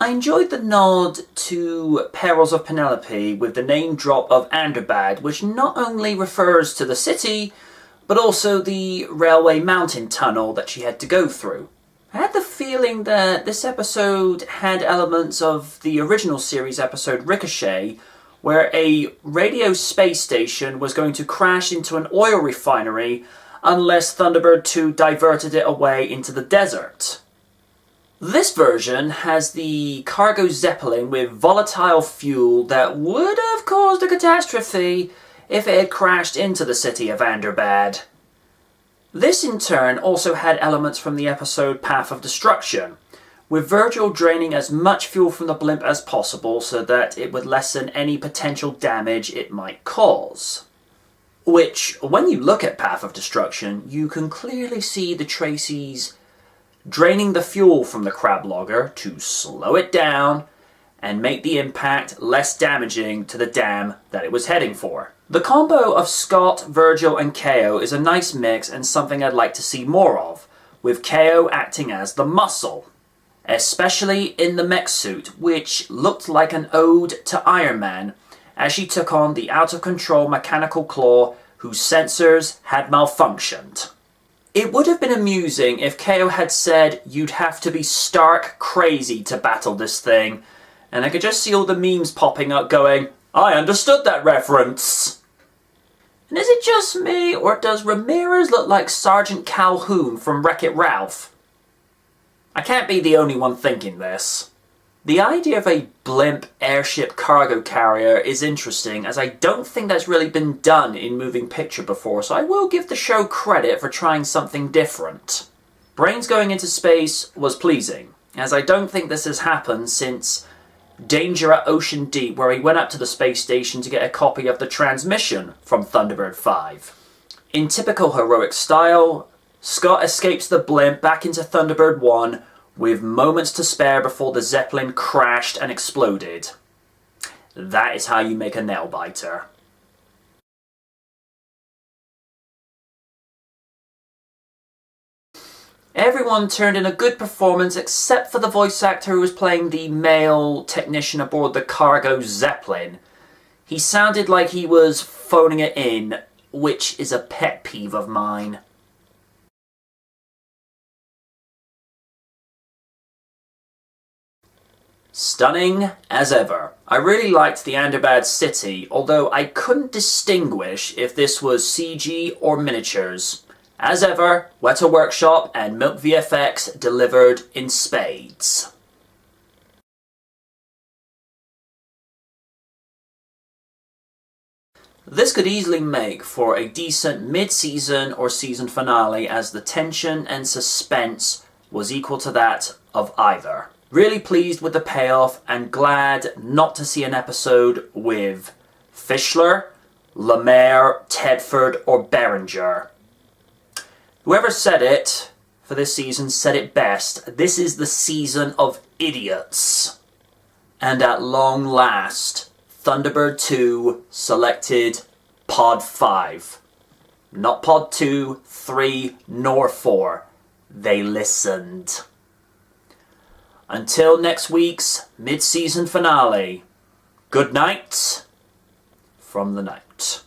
I enjoyed the nod to Perils of Penelope with the name drop of Underbad, which not only refers to the city, but also the railway mountain tunnel that she had to go through. I had the feeling that this episode had elements of the original series episode Ricochet, where a radio space station was going to crash into an oil refinery unless Thunderbird 2 diverted it away into the desert. This version has the cargo zeppelin with volatile fuel that would have caused a catastrophe if it had crashed into the city of Underbad. This in turn also had elements from the episode Path of Destruction, with Virgil draining as much fuel from the blimp as possible so that it would lessen any potential damage it might cause. Which, when you look at Path of Destruction, you can clearly see the Traceys draining the fuel from the crab logger to slow it down and make the impact less damaging to the dam that it was heading for. The combo of Scott, Virgil and KO is a nice mix and something I'd like to see more of, with KO acting as the muscle, especially in the mech suit, which looked like an ode to Iron Man as she took on the out-of-control mechanical claw whose sensors had malfunctioned. It would have been amusing if KO had said you'd have to be stark crazy to battle this thing, and I could just see all the memes popping up going, I understood that reference! And is it just me, or does Ramirez look like Sergeant Calhoun from Wreck-It Ralph? I can't be the only one thinking this. The idea of a blimp airship cargo carrier is interesting, as I don't think that's really been done in moving picture before, so I will give the show credit for trying something different. Brains going into space was pleasing, as I don't think this has happened since Danger at Ocean Deep, where he went up to the space station to get a copy of the transmission from Thunderbird 5. In typical heroic style, Scott escapes the blimp back into Thunderbird 1, with moments to spare before the Zeppelin crashed and exploded. That is how you make a nail-biter. Everyone turned in a good performance except for the voice actor who was playing the male technician aboard the cargo Zeppelin. He sounded like he was phoning it in, which is a pet peeve of mine. Stunning as ever. I really liked the Underbad city, although I couldn't distinguish if this was CG or miniatures. As ever, Weta Workshop and Milk VFX delivered in spades. This could easily make for a decent mid-season or season finale, as the tension and suspense was equal to that of either. Really pleased with the payoff and glad not to see an episode with Fischler, Lemaire, Tedford or Berenger. Whoever said it for this season said it best. This is the season of idiots. And at long last, Thunderbird 2 selected Pod 5. Not Pod 2, 3, nor 4. They listened. Until next week's mid-season finale, good night from the night.